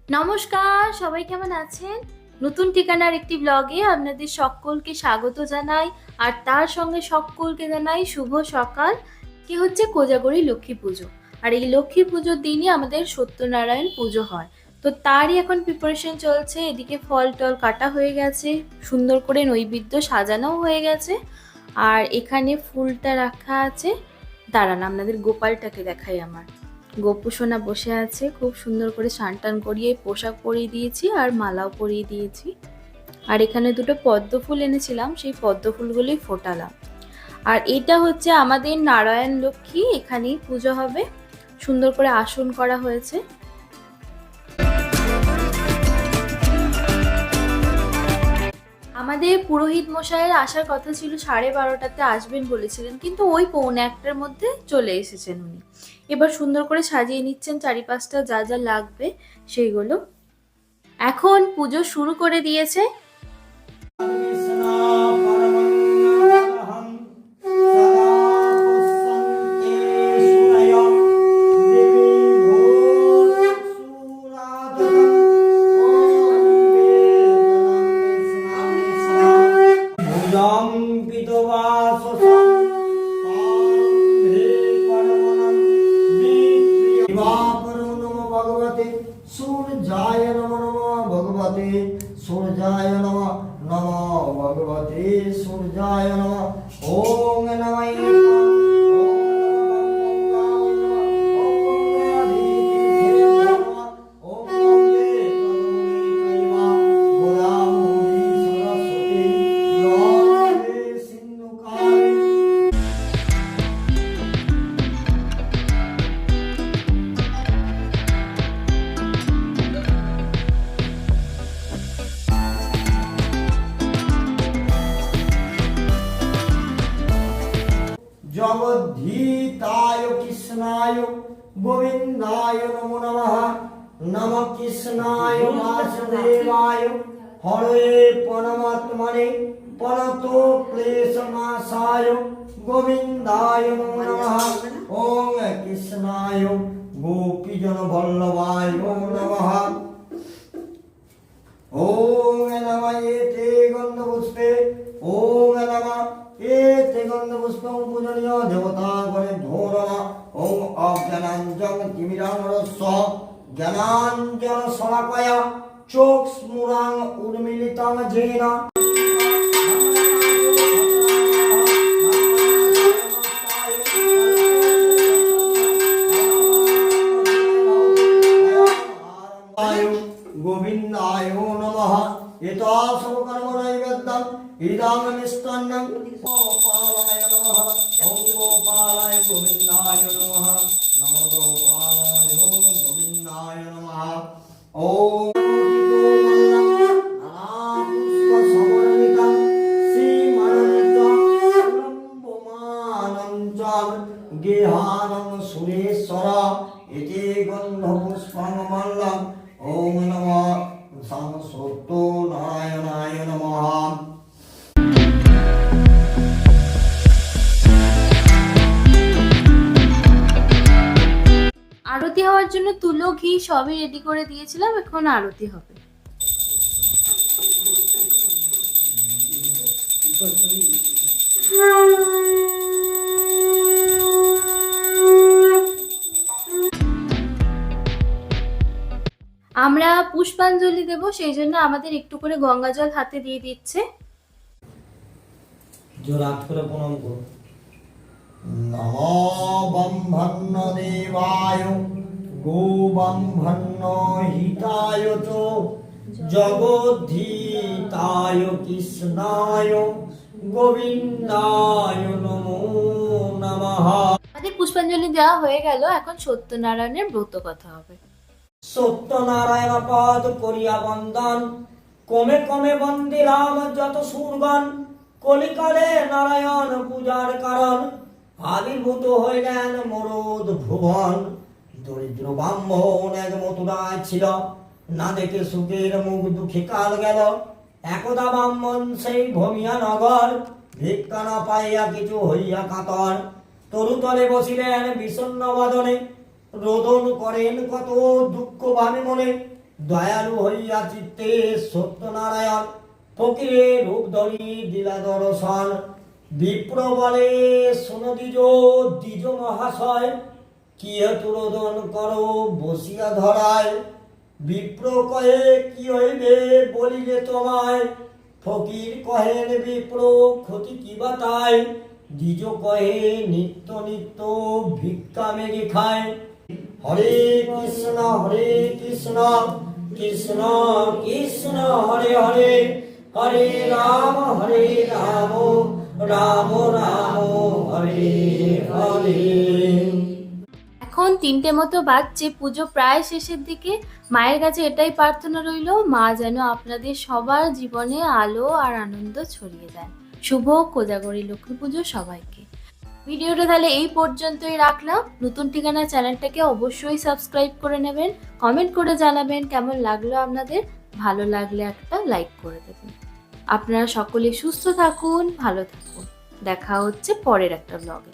নমস্কার, সবাই কেমন আছেন? নতুন ঠিকানার একটি ব্লগে আপনাদের সকলকে স্বাগত জানাই। আর তার সঙ্গে সকলকে জানাই শুভ সকাল। কি হচ্ছে কোজাগরী লক্ষ্মী পুজো। আর এই লক্ষ্মী পুজোর দিনই আমাদের সত্যনারায়ণ পুজো হয়। তো তারই এখন প্রিপারেশন চলছে। এদিকে ফল টল কাটা হয়ে গেছে, সুন্দর করে নৈবেদ্য সাজানোও হয়ে গেছে। আর এখানে ফুলটা রাখা আছে। দাঁড়ান আপনাদের গোপালটাকে দেখাই। আমার গোপু সোনা বসে আছে, খুব সুন্দর করে স্নান টান করিয়ে পোশাক পরিয়ে দিয়েছি আর মালাও পরিয়ে দিয়েছি। আর এখানে দুটো পদ্ম ফুল এনেছিলাম, সেই পদ্ম ফুলগুলোই ফোটালাম। আর এটা হচ্ছে আমাদের নারায়ণ লক্ষ্মী, এখানেই পুজো হবে। সুন্দর করে আসন করা হয়েছে। আমাদের পুরোহিত মশাইয়ের আসার কথা ছিল 12:30টাতে আসবেন বলেছিলেন, কিন্তু ওই 1:45টার মধ্যে চলে এসেছেন উনি। এবার সুন্দর করে সাজিয়ে নিচ্ছেন চারিপাশটা, যা যা লাগবে সেইগুলো। এখন পুজো শুরু করে দিয়েছে। सूर्याय नमो नमः भगवते सूर्याय नमः नमो भगवते सूर्याय नमः ओम नमः जगद्धीताय कृष्णाय गोविंदाय नमो नमः नमः कृष्णाय वासुदेवाय हरे परमात्मने परतो क्लेशनाशाय गोविंदाय नमो नमः ओम कृष्णाय गोपीजन वल्लभाय नमः ओम नमः एते गन्धपुष्पे ओम नमः एते गन्धपुष्पं पूजनीय देवता गणे धोरण ओम अज्ञानाञ्जन तिमिरामरस्व ज्ञानाञ्जन शलाकया चक्षुस्फुरां उन्मीलितं येन गोविंदाय नमः एतासोकर्म नैवेद्यम् इदं मिष्टान्नं गोपालाय नमः ओम गोपालाय गोविंदाय नमः नमो गोपालाय गोविंदाय नमः ओम गेहानं सुरेश्वर इति गन्धपुष्पं मल्लं ओम नमः संसोत्तो नारायणाय नमः আরতি হওয়ার জন্য তুলো ঘি সবই রেডি করে দিয়েছিলাম, এখন আরতি হবে। আমরা পুষ্পাঞ্জলি দেব, সেই জন্য আমাদের একটু করে গঙ্গা জল হাতে দিয়ে দিচ্ছে। জোরাত করে প্রণাম করো। নমো ব্রহ্মণ্য দেবায় গো ব্রহ্মণ্য হিতায় চ জগদ্ধিতায় কৃষ্ণায় গোবিন্দায় নমো নমঃ। আমাদের পুষ্পাঞ্জলি দেওয়া হয়ে গেল, এখন সত্যনারায়ণের ব্রত কথা হবে। সত্যনারায়ণ পদ করিয়া বন্দন কমে কমে বন্দিলাম যত সুরগণ কলিকালে নারায়ণ পূজার কারণ আবির্ভূত হইলেন মরদ ভুবন দরিদ্র ব্রাহ্মণ এক মথুরায় ছিল না দেখে সুখের মুখ দুঃখে কাল গেল একদা ব্রাহ্মণ সেই ভূমিয়া নগর ভিক্ষা না পাইয়া কিছু হইয়া কাতর তরুতলে বসিলেন বিষণ্ণ বদনে রোদন করেন কত দুঃখ ভাবে মনে দয়ালু হইয়া চিত্তে সত্যনারায়ণ ফকিরে রূপ ধরি দিলা দর্শন। বিপ্র বলে শোনো দ্বিজ মহাশয়, কি হেতু রোদন করো বসিয়া ধরায়। বিপ্র কহে কি হইবে বলিলে তোমায়, ফকির কহেন বিপ্র ক্ষতি কি বাতায়। দ্বিজ কহে নিত্য নিত্য ভিক্ষা মেঘে খায়। হরে কৃষ্ণ কৃষ্ণ কৃষ্ণ হরে হরে, হরে রাম রাম রাম হরে হরে। এখন 3টে মতো বাজছে, পুজো প্রায় শেষের দিকে। মায়ের কাছে এটাই প্রার্থনা রইল, মা যেন আপনাদের সবার জীবনে আলো আর আনন্দ ছড়িয়ে দেন। শুভ কোজাগরী লক্ষ্মী পুজো সবাইকে। ভিডিওটা তাহলে এই পর্যন্তই রাখলাম। নতুন ঠিকানা চ্যানেলটাকে অবশ্যই সাবস্ক্রাইব করে নেবেন, কমেন্ট করে জানাবেন কেমন লাগলো আপনাদের। ভালো লাগলে একটা লাইক করে দেবেন। আপনারা সকলে সুস্থ থাকুন, ভালো থাকুন। দেখা হচ্ছে পরের একটা ব্লগে।